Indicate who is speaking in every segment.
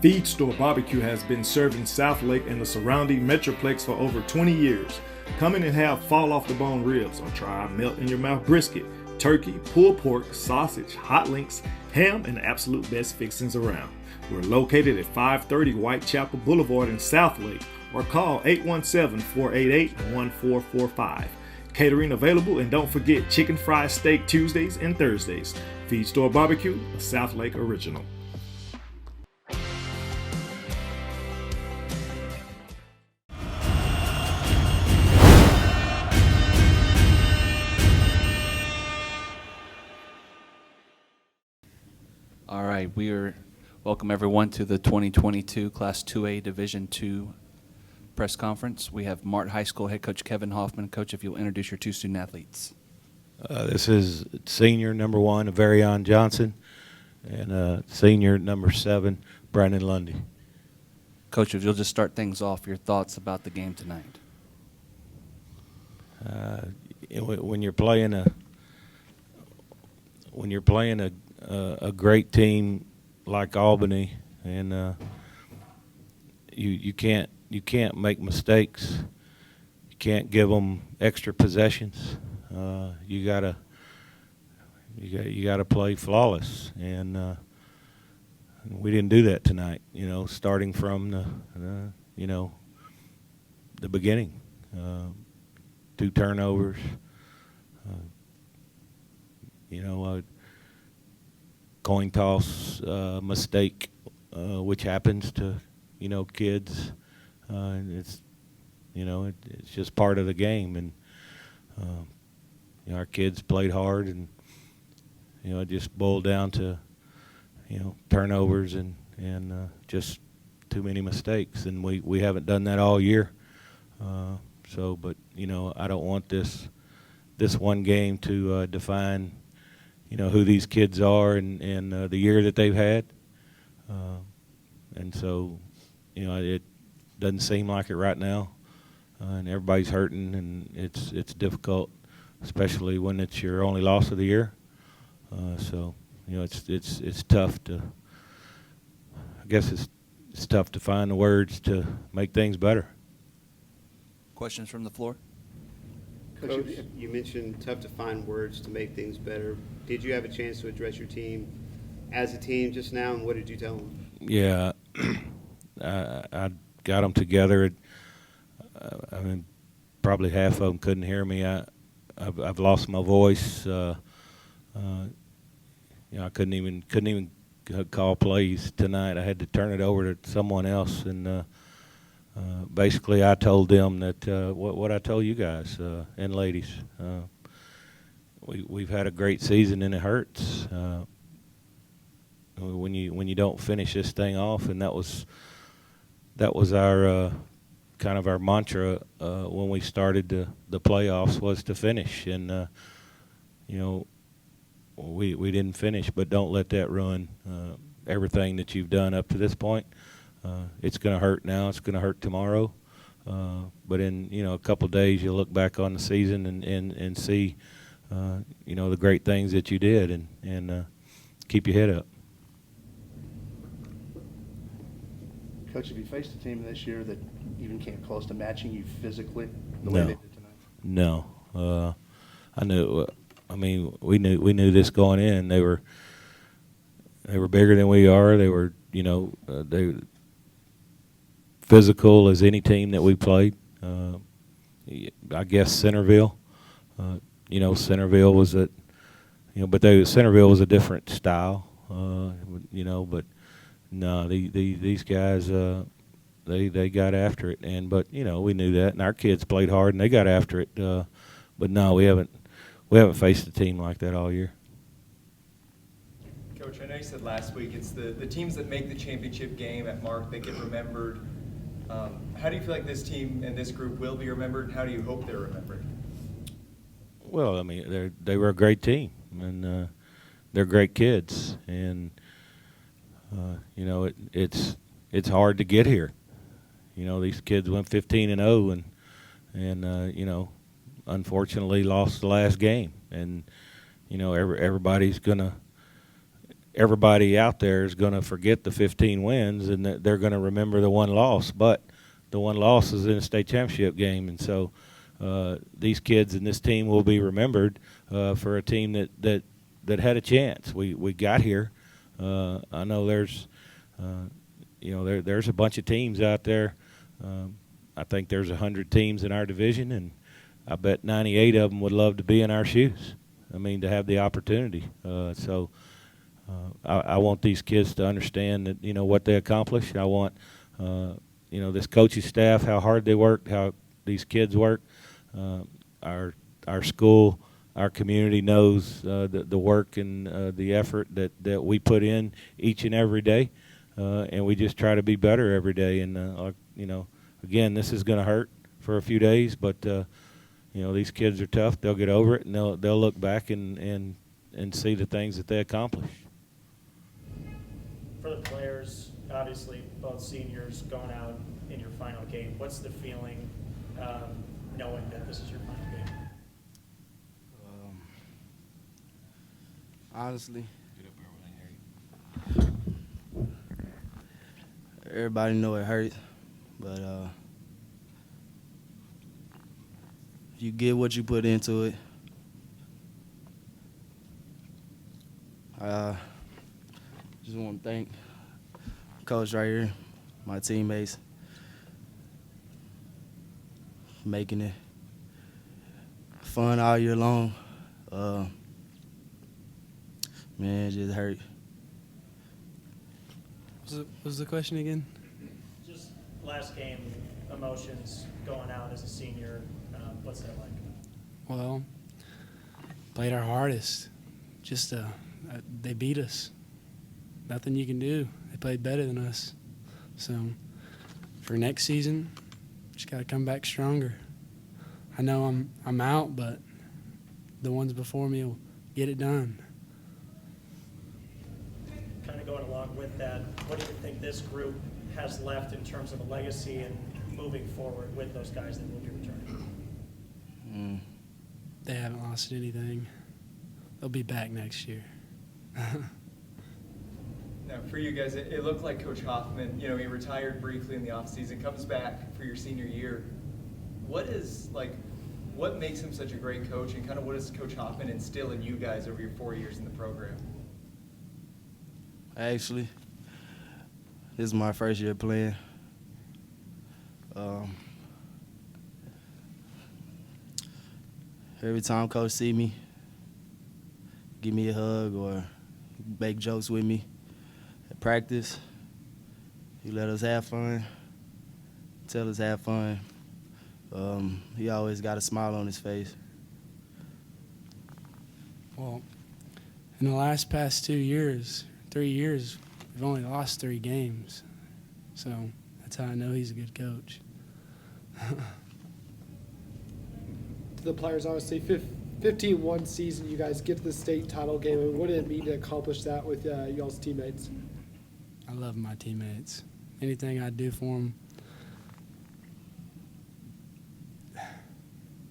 Speaker 1: Feed Store Barbecue has been serving South Lake and the surrounding Metroplex for over 20 years. Come in and have fall off the bone ribs, or try our melt in your mouth brisket, turkey, pulled pork, sausage, hot links, ham, and the absolute best fixings around. We're located at 530 Whitechapel Boulevard in South Lake, or call 817-488-1445. Catering available, and don't forget chicken fried steak Tuesdays and Thursdays. Feed Store Barbecue, a South Lake original.
Speaker 2: All right, welcome everyone to the 2022 Class 2A Division II press conference. We have Mart High School head coach Kevin Hoffman. Coach, if you'll introduce your two student athletes.
Speaker 3: This is senior number 1, Avarion Johnson, and senior number 7, Brandon Lundy.
Speaker 2: Coach, if you'll just start things off, your thoughts about the game tonight.
Speaker 3: When you're playing a great team like Albany, and you can't make mistakes. You can't give them extra possessions. You gotta play flawless, and we didn't do that tonight. Starting from the beginning, 2 turnovers. Coin toss mistake, which happens to kids. It's just part of the game, and our kids played hard, and it just boiled down to turnovers and just too many mistakes, and we haven't done that all year. But I don't want this one game to define who these kids are and the year that they've had. And so, it doesn't seem like it right now, and everybody's hurting, and it's difficult, especially when it's your only loss of the year. It's tough to. I guess it's tough to find the words to make things better.
Speaker 2: Questions from the floor?
Speaker 4: Coach, you mentioned tough to find words to make things better. Did you have a chance to address your team as a team just now, and what did you tell them?
Speaker 3: Yeah, I got them together. Probably half of them couldn't hear me. I've lost my voice. I couldn't even call plays tonight. I had to turn it over to someone else, and basically I told them that what I told you guys and ladies. We've had a great season, and it hurts when you don't finish this thing off, and that was our kind of our mantra when we started the playoffs, was to finish, and we didn't finish, but don't let that ruin everything that you've done up to this point. It's going to hurt now. It's going to hurt tomorrow. But in a couple of days, you'll look back on the season and see the great things that you did, and keep your head up.
Speaker 5: Coach, have you faced a team this year that even came close to matching you physically the way they did tonight?
Speaker 3: No. I knew. We knew this going in. They were bigger than we are. They were they physical as any team that we played. I guess Centerville. Centerville was Centerville was a different style. But no, these guys they got after it, but we knew that, and our kids played hard and they got after it. But no, we haven't faced a team like that all year.
Speaker 6: Coach, I know you said last week it's the teams that make the championship game at Mart that get remembered. How do you feel like this team and this group will be remembered, and how do you hope they're remembered?
Speaker 3: Well, they were a great team, and they're great kids, and it's hard to get here. These kids went 15-0, and unfortunately lost the last game, and everybody's gonna everybody out there is going to forget the 15 wins, and they're going to remember the one loss. But the one loss is in a state championship game, and so these kids and this team will be remembered for a team that had a chance. We got here. I know there's there's a bunch of teams out there. I think there's 100 teams in our division, and I bet 98 of them would love to be in our shoes. I mean, to have the opportunity. I want these kids to understand that, what they accomplished. I want, this coaching staff, how hard they work, how these kids work. Our school, our community knows the work and the effort that we put in each and every day, and we just try to be better every day. And again, this is going to hurt for a few days, but these kids are tough. They'll get over it, and they'll look back and see the things that they accomplished.
Speaker 7: For the players, obviously both seniors going out in your final game, what's the feeling knowing that this is your final game?
Speaker 8: Honestly, everybody know it hurts, but if you get what you put into it, just want to thank Coach right here, my teammates, making it fun all year long. Man, it just hurt.
Speaker 9: What was the question again?
Speaker 7: Just last game, emotions going out as a senior, what's that like?
Speaker 9: Well, played our hardest. Just they beat us. Nothing you can do. They played better than us. So for next season, just got to come back stronger. I know I'm out, but the ones before me will get it done.
Speaker 7: Kind of going along with that, what do you think this group has left in terms of a legacy and moving forward with those guys that will be returning?
Speaker 9: They haven't lost anything. They'll be back next year.
Speaker 6: Now, for you guys, it looked like Coach Hoffman, he retired briefly in the offseason, comes back for your senior year. What makes him such a great coach, and kind of what does Coach Hoffman instill in you guys over your 4 years in the program?
Speaker 8: Actually, this is my first year playing. Every time Coach see me, give me a hug or make jokes with me at practice, he let us have fun, tell us have fun. He always got a smile on his face.
Speaker 9: Well, in the past 3 years, we've only lost 3 games. So that's how I know he's a good coach.
Speaker 10: To the players, obviously, 15-1 season, you guys get to the state title game. And what did it mean to accomplish that with y'all's teammates?
Speaker 9: I love my teammates. Anything I do for them,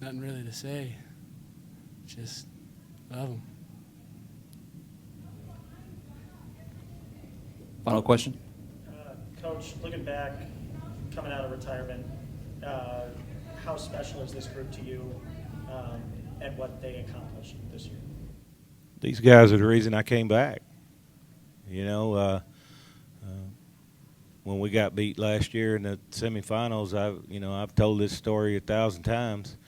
Speaker 9: nothing really to say. Just love them.
Speaker 2: Final question?
Speaker 7: Coach, looking back, coming out of retirement, how special is this group to you and what they accomplished this year?
Speaker 3: These guys are the reason I came back. When we got beat last year in the semifinals, I've told this story 1,000 times.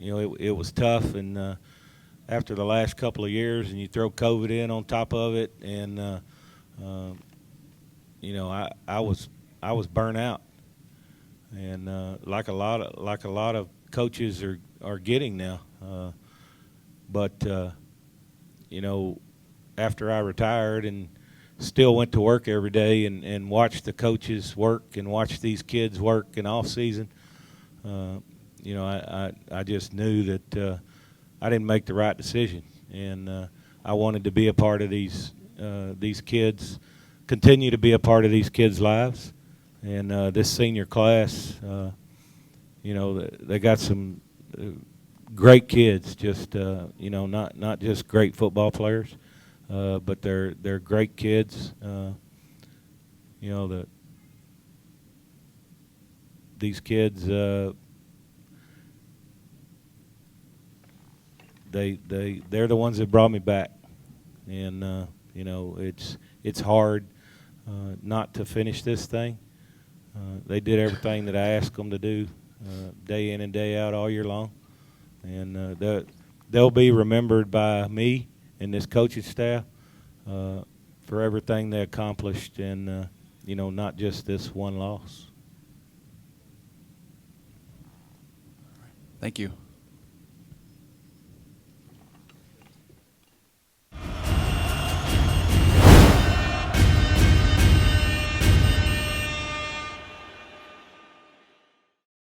Speaker 3: It was tough, and after the last couple of years, and you throw COVID in on top of it, and I was burnt out, and like a lot of coaches are getting now. But after I retired and still went to work every day and watched the coaches work and watched these kids work in off season, I just knew that I didn't make the right decision, and I wanted to be a part of these kids, continue to be a part of these kids' lives. And this senior class, they got some great kids, just not just great football players. but they're great kids. You know, these kids, they're the ones that brought me back, and you know, it's hard not to finish this thing. They did everything that I asked them to do, day in and day out all year long, and they'll be remembered by me and this coaching staff for everything they accomplished, and you know, not just this one loss.
Speaker 2: Thank you.